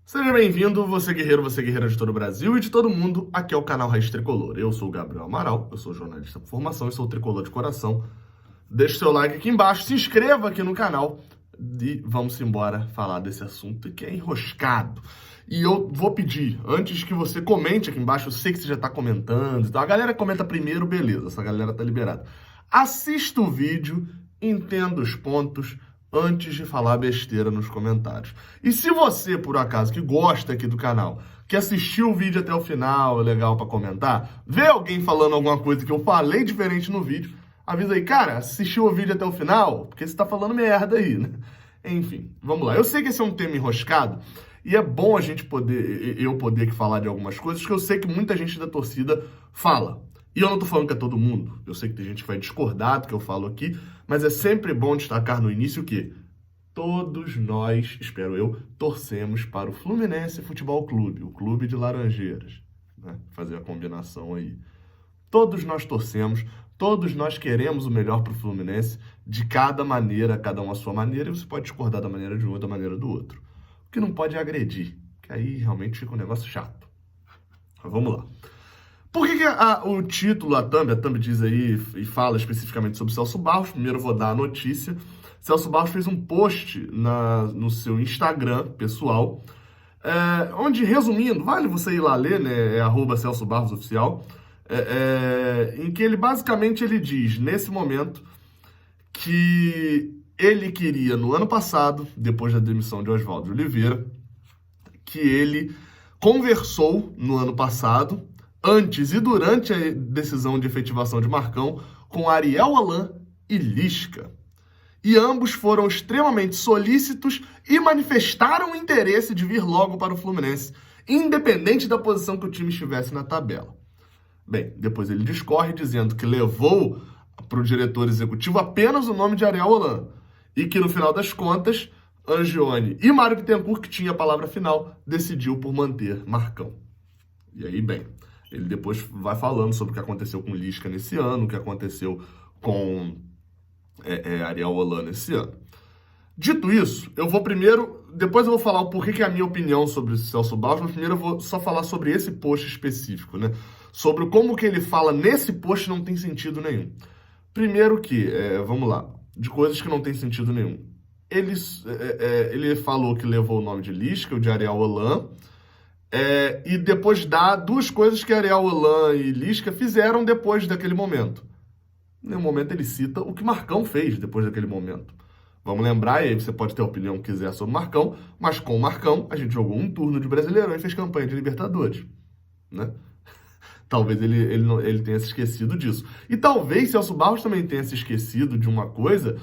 Seja bem-vindo, você guerreira de todo o Brasil e de todo mundo. Aqui é o canal Raiz Tricolor. Eu sou o Gabriel Amaral, eu sou jornalista por formação e sou tricolor de coração. Deixe seu like aqui embaixo, se inscreva aqui no canal e vamos embora falar desse assunto que é enroscado. E eu vou pedir, antes que você comente aqui embaixo, eu sei que você já está comentando, então a galera comenta primeiro, beleza, essa galera tá liberada. Assista o vídeo, entenda os pontos, antes de falar besteira nos comentários. E se você, por acaso, que gosta aqui do canal, que assistiu o vídeo até o final, é legal para comentar, vê alguém falando alguma coisa que eu falei diferente no vídeo, avisa aí, cara, assistiu o vídeo até o final? Porque você tá falando merda aí, né? Enfim, vamos lá. Eu sei que esse é um tema enroscado, e é bom a gente eu poder falar de algumas coisas, porque eu sei que muita gente da torcida fala. E eu não tô falando que é todo mundo, eu sei que tem gente que vai discordar do que eu falo aqui, mas é sempre bom destacar no início que todos nós, espero eu, torcemos para o Fluminense Futebol Clube, o clube de Laranjeiras, né? Fazer a combinação aí. Todos nós torcemos, todos nós queremos o melhor para o Fluminense, de cada maneira, cada um à sua maneira, e você pode discordar da maneira de um ou da maneira do outro. O que não pode é agredir, que aí realmente fica um negócio chato. Mas vamos lá. Por que o título, a thumb diz aí e fala especificamente sobre Celso Barros? Primeiro eu vou dar a notícia. Celso Barros fez um post no seu Instagram pessoal, onde, resumindo, vale você ir lá ler, né? É @Celso Barros Oficial, em que ele basicamente diz, nesse momento, que ele queria, no ano passado, depois da demissão de Oswaldo de Oliveira, que ele conversou no ano passado, antes e durante a decisão de efetivação de Marcão, com Ariel Holan e Lisca. E ambos foram extremamente solícitos e manifestaram o interesse de vir logo para o Fluminense, independente da posição que o time estivesse na tabela. Bem, depois ele discorre dizendo que levou para o diretor executivo apenas o nome de Ariel Holan e que, no final das contas, Angione e Mário Bittencourt, que tinha a palavra final, decidiu por manter Marcão. E aí, bem, ele depois vai falando sobre o que aconteceu com Lisca nesse ano, o que aconteceu com Ariel Holan nesse ano. Dito isso, eu vou primeiro, depois eu vou falar o porquê que é a minha opinião sobre o Celso Barros, mas primeiro eu vou só falar sobre esse post específico, né? Sobre como que ele fala nesse post não tem sentido nenhum. Primeiro que, vamos lá, de coisas que não tem sentido nenhum. Ele falou que levou o nome de Lisca, o de Ariel Holan, e depois dá duas coisas que Ariel Holan e Lisca fizeram depois daquele momento. Em um momento ele cita o que Marcão fez depois daquele momento. Vamos lembrar, e aí você pode ter a opinião que quiser sobre Marcão, mas com o Marcão a gente jogou um turno de Brasileirão e fez campanha de Libertadores, né? Talvez ele tenha se esquecido disso. E talvez Celso Barros também tenha se esquecido de uma coisa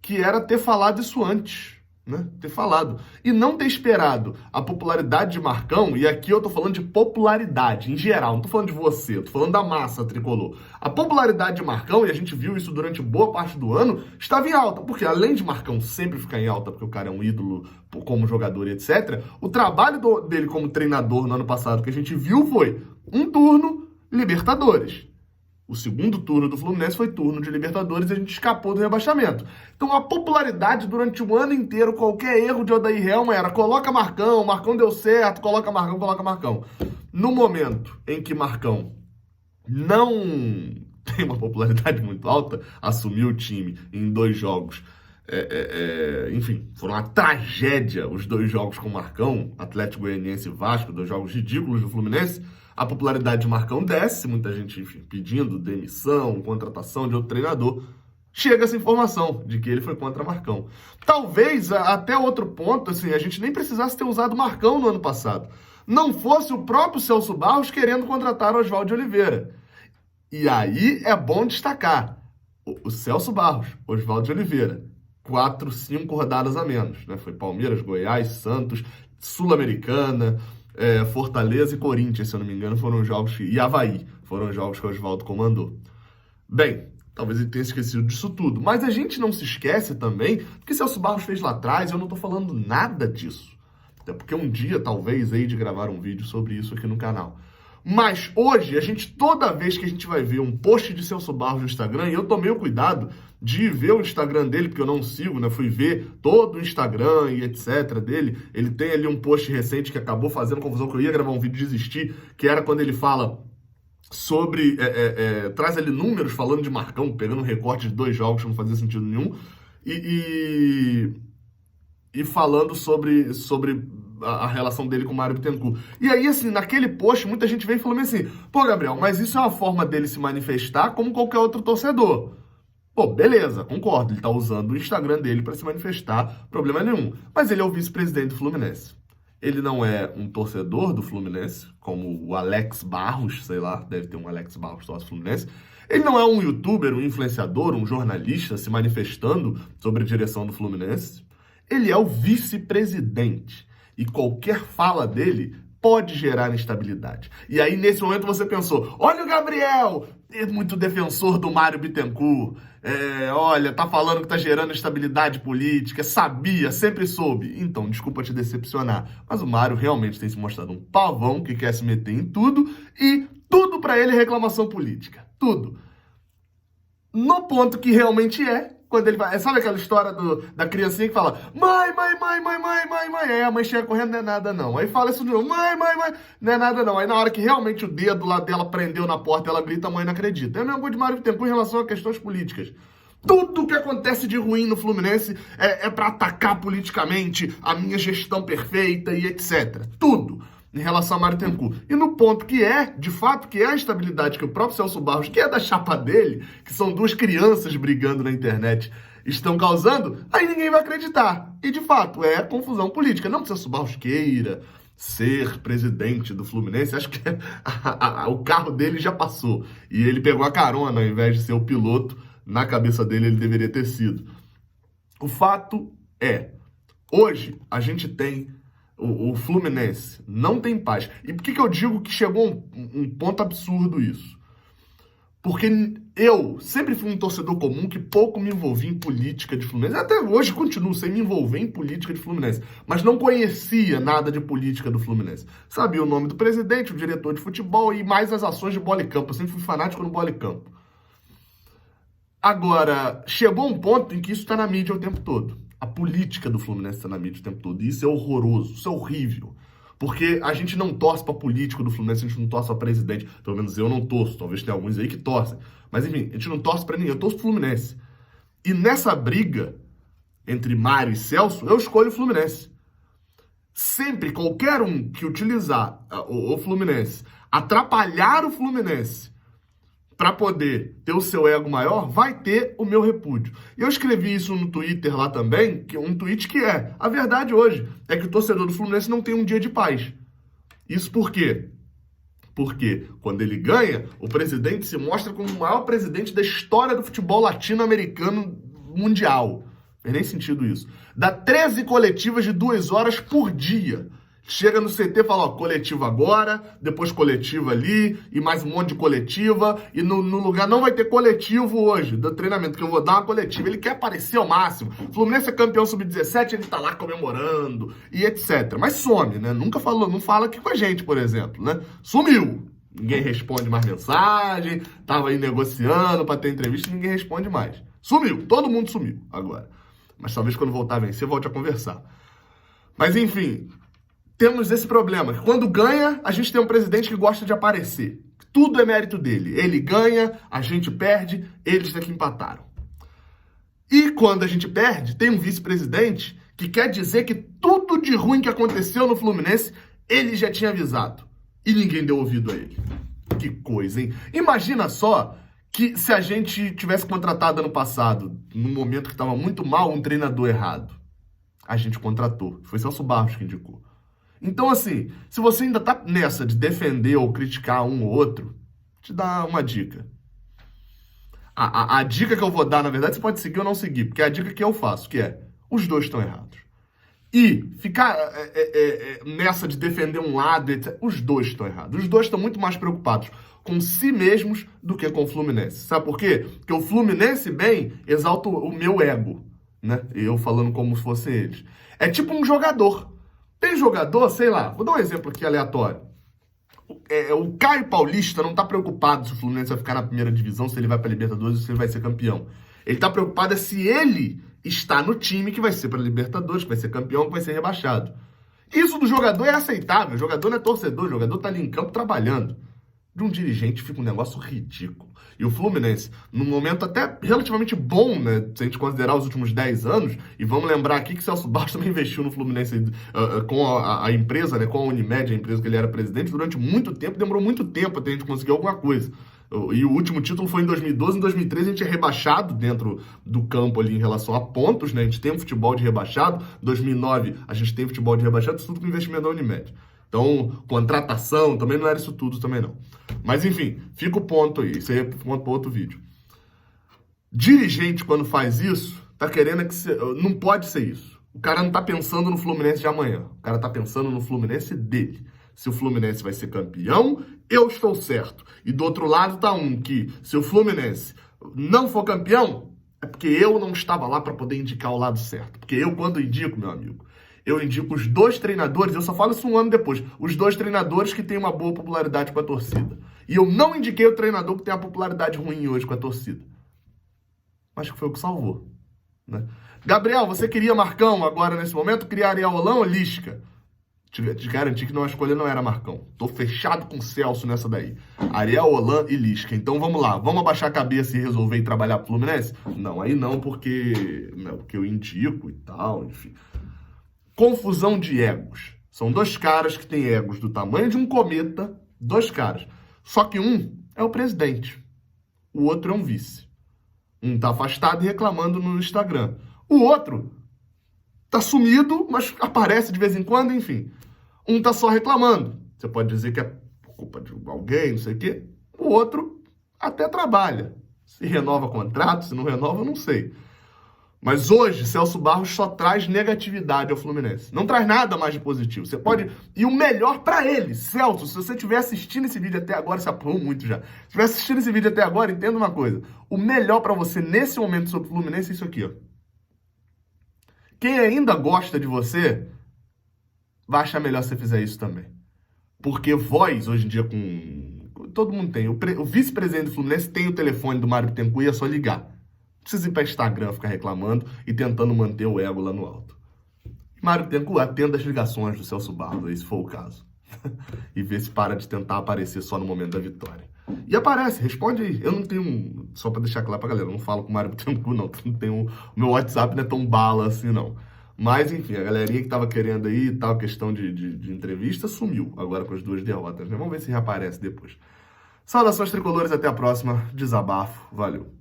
que era ter falado isso antes, né? Ter falado. E não ter esperado a popularidade de Marcão, e aqui eu tô falando de popularidade em geral, não tô falando de você, eu tô falando da massa tricolor. A popularidade de Marcão, e a gente viu isso durante boa parte do ano, estava em alta, porque além de Marcão sempre ficar em alta, porque o cara é um ídolo como jogador e etc., o trabalho dele como treinador no ano passado que a gente viu foi um turno Libertadores. O segundo turno do Fluminense foi turno de Libertadores e a gente escapou do rebaixamento. Então a popularidade durante o ano inteiro, qualquer erro de Odair Helma era coloca Marcão, Marcão deu certo, coloca Marcão, coloca Marcão. No momento em que Marcão não tem uma popularidade muito alta, assumiu o time em 2 jogos, enfim, foram uma tragédia os 2 jogos com Marcão, Atlético Goianiense e Vasco, 2 jogos ridículos do Fluminense. A popularidade de Marcão desce, muita gente, enfim, pedindo demissão, contratação de outro treinador. Chega essa informação de que ele foi contra Marcão. Talvez, até outro ponto, assim, a gente nem precisasse ter usado Marcão no ano passado. Não fosse o próprio Celso Barros querendo contratar Oswaldo de Oliveira. E aí é bom destacar, o Celso Barros, Oswaldo de Oliveira, 4, 5 rodadas a menos, né? Foi Palmeiras, Goiás, Santos, Sul-Americana, Fortaleza e Corinthians, se eu não me engano, foram jogos e Avaí, foram jogos que o Oswaldo comandou. Bem, talvez ele tenha esquecido disso tudo, mas a gente não se esquece também do que Celso Barros fez lá atrás, eu não tô falando nada disso. Até porque um dia, talvez, hei de gravar um vídeo sobre isso aqui no canal. Mas hoje, toda vez que a gente vai ver um post de Celso Barros no Instagram, e eu tomei o cuidado de ver o Instagram dele, porque eu não sigo, né? Fui ver todo o Instagram e etc. dele. Ele tem ali um post recente que acabou fazendo confusão, que eu ia gravar um vídeo e desistir, que era quando ele fala sobre... traz ali números falando de Marcão, pegando um recorte de 2 jogos que não fazia sentido nenhum, e falando sobre a relação dele com o Mário Bittencourt. E aí, assim, naquele post, muita gente vem falando assim, pô, Gabriel, mas isso é uma forma dele se manifestar como qualquer outro torcedor. Pô, beleza, concordo, ele tá usando o Instagram dele para se manifestar, problema nenhum. Mas ele é o vice-presidente do Fluminense. Ele não é um torcedor do Fluminense, como o Alex Barros, sei lá, deve ter um Alex Barros torce Fluminense. Ele não é um youtuber, um influenciador, um jornalista se manifestando sobre a direção do Fluminense. Ele é o vice-presidente. E qualquer fala dele pode gerar instabilidade. E aí, nesse momento, você pensou, olha o Gabriel, é muito defensor do Mário Bittencourt. Olha, tá falando que tá gerando instabilidade política, sabia, sempre soube. Então, desculpa te decepcionar, mas o Mário realmente tem se mostrado um pavão que quer se meter em tudo e tudo pra ele é reclamação política. Tudo. No ponto que realmente quando ele vai... Sabe aquela história da criancinha que fala mãe, mãe, mãe, mãe, mãe, mãe, mãe. Aí a mãe chega correndo, não é nada não. Aí fala isso de novo, mãe, mãe, mãe, não é nada não. Aí na hora que realmente o dedo lá dela prendeu na porta, ela grita, a mãe não acredita. É a mesma coisa de Mário Bittencourt em relação a questões políticas. Tudo que acontece de ruim no Fluminense é pra atacar politicamente a minha gestão perfeita e etc. Tudo em relação a Mário Bittencourt. E no ponto que de fato, que é a estabilidade que o próprio Celso Barros, que é da chapa dele, que são 2 crianças brigando na internet, estão causando, aí ninguém vai acreditar. E de fato, é confusão política. Não que o Celso Barros queira ser presidente do Fluminense, acho que o carro dele já passou. E ele pegou a carona, ao invés de ser o piloto, na cabeça dele ele deveria ter sido. O fato hoje a gente tem o Fluminense não tem paz. E por que eu digo que chegou um ponto absurdo isso? Porque eu sempre fui um torcedor comum que pouco me envolvi em política de Fluminense. Até hoje continuo sem me envolver em política de Fluminense. Mas não conhecia nada de política do Fluminense. Sabia o nome do presidente, o diretor de futebol e mais as ações de bola e campo. Eu sempre fui fanático no bola e campo. Agora, chegou um ponto em que isso está na mídia o tempo todo. A política do Fluminense está na mídia o tempo todo. E isso é horroroso, isso é horrível. Porque a gente não torce para político do Fluminense, a gente não torce para presidente. Pelo menos eu não torço, talvez tenha alguns aí que torcem. Mas enfim, a gente não torce para ninguém, eu torço pro Fluminense. E nessa briga entre Mário e Celso, eu escolho o Fluminense. Sempre, qualquer um que utilizar o Fluminense, atrapalhar o Fluminense para poder ter o seu ego maior, vai ter o meu repúdio. E eu escrevi isso no Twitter lá também, que um tweet que a verdade hoje é que o torcedor do Fluminense não tem um dia de paz. Isso por quê? Porque quando ele ganha, o presidente se mostra como o maior presidente da história do futebol latino-americano mundial. Não tem nem sentido isso. Dá 13 coletivas de 2 horas por dia. Chega no CT e fala, ó, coletiva agora, depois coletiva ali, e mais um monte de coletiva, e no lugar não vai ter coletivo hoje, do treinamento, que eu vou dar uma coletiva. Ele quer aparecer ao máximo. O Fluminense é campeão sub-17, ele tá lá comemorando, e etc. Mas some, né? Nunca falou, não fala aqui com a gente, por exemplo, né? Sumiu. Ninguém responde mais mensagem, tava aí negociando pra ter entrevista, ninguém responde mais. Sumiu, todo mundo sumiu agora. Mas talvez quando voltar a vencer, volte a conversar. Mas enfim... Temos esse problema, que quando ganha, a gente tem um presidente que gosta de aparecer. Tudo é mérito dele. Ele ganha, a gente perde, eles daqui empataram. E quando a gente perde, tem um vice-presidente que quer dizer que tudo de ruim que aconteceu no Fluminense, ele já tinha avisado. E ninguém deu ouvido a ele. Que coisa, hein? Imagina só que se a gente tivesse contratado ano passado, num momento que estava muito mal, um treinador errado. A gente contratou. Foi Celso Barros que indicou. Então, assim, se você ainda tá nessa de defender ou criticar um ou outro, te dá uma dica. A dica que eu vou dar, na verdade, você pode seguir ou não seguir, porque é a dica que eu faço, que é, os dois estão errados. E ficar nessa de defender um lado, etc., os dois estão errados. Os dois estão muito mais preocupados com si mesmos do que com o Fluminense. Sabe por quê? Porque o Fluminense, bem, exalta o meu ego, né? Eu falando como se fossem eles. É tipo um jogador. Tem jogador, sei lá, vou dar um exemplo aqui aleatório. O Caio Paulista não tá preocupado se o Fluminense vai ficar na primeira divisão, se ele vai pra Libertadores ou se ele vai ser campeão. Ele tá preocupado se ele está no time que vai ser pra Libertadores, que vai ser campeão, que vai ser rebaixado. Isso do jogador é aceitável. O jogador não é torcedor, o jogador tá ali em campo trabalhando. De um dirigente fica um negócio ridículo. E o Fluminense, num momento até relativamente bom, né? Se a gente considerar os últimos 10 anos, e vamos lembrar aqui que Celso Barros também investiu no Fluminense com a empresa, né? Com a Unimed, a empresa que ele era presidente, durante muito tempo, demorou muito tempo até a gente conseguir alguma coisa. E o último título foi em 2012, em 2013 a gente é rebaixado dentro do campo ali em relação a pontos, né? A gente tem um futebol de rebaixado, 2009 a gente tem futebol de rebaixado, isso tudo com investimento da Unimed. Então, contratação, também não era isso tudo, também não. Mas, enfim, fica o ponto aí. Isso aí é ponto para outro vídeo. Dirigente, quando faz isso, tá querendo que... Não pode ser isso. O cara não tá pensando no Fluminense de amanhã. O cara tá pensando no Fluminense dele. Se o Fluminense vai ser campeão, eu estou certo. E do outro lado tá um que, se o Fluminense não for campeão, é porque eu não estava lá para poder indicar o lado certo. Porque eu, quando indico, meu amigo, eu indico os 2 treinadores, eu só falo isso um ano depois, os 2 treinadores que têm uma boa popularidade com a torcida. E eu não indiquei o treinador que tem uma popularidade ruim hoje com a torcida. Acho que foi o que salvou, né? Gabriel, você queria Marcão agora nesse momento? Queria Ariel Holan ou Lisca? Te garanti que a escolha não era Marcão. Tô fechado com o Celso nessa daí. Ariel Holan e Lisca. Então vamos lá, vamos abaixar a cabeça e resolver ir trabalhar pro Fluminense? Não, aí não, porque eu indico e tal, enfim. Confusão de egos. São 2 caras que têm egos do tamanho de um cometa, 2 caras. Só que um é o presidente, o outro é um vice. Um tá afastado e reclamando no Instagram. O outro tá sumido, mas aparece de vez em quando, enfim. Um tá só reclamando. Você pode dizer que é por culpa de alguém, não sei o quê. O outro até trabalha. Se renova contrato, se não renova, eu não sei. Mas hoje, Celso Barros só traz negatividade ao Fluminense. Não traz nada mais de positivo. Você pode... E o melhor pra ele, Celso, se você estiver assistindo esse vídeo até agora, se apurou muito já. Se estiver assistindo esse vídeo até agora, entenda uma coisa. O melhor pra você nesse momento sobre o Fluminense é isso aqui, ó. Quem ainda gosta de você, vai achar melhor se você fizer isso também. Porque voz, hoje em dia, todo mundo tem. O vice-presidente do Fluminense tem o telefone do Mário Bittencourt e é só ligar. Não precisa ir para Instagram ficar reclamando e tentando manter o ego lá no alto. Mário Bittencourt, atenda as ligações do Celso Barros, aí, se for o caso. E vê se para de tentar aparecer só no momento da vitória. E aparece, responde aí. Eu não tenho, só para deixar claro pra galera, eu não falo com o Mário Bittencourt, não. Não tenho, o meu WhatsApp não é tão bala assim, não. Mas, enfim, a galerinha que tava querendo aí, tal questão de entrevista, sumiu agora com as 2 derrotas, né? Vamos ver se reaparece depois. Saudações tricolores, até a próxima. Desabafo, valeu.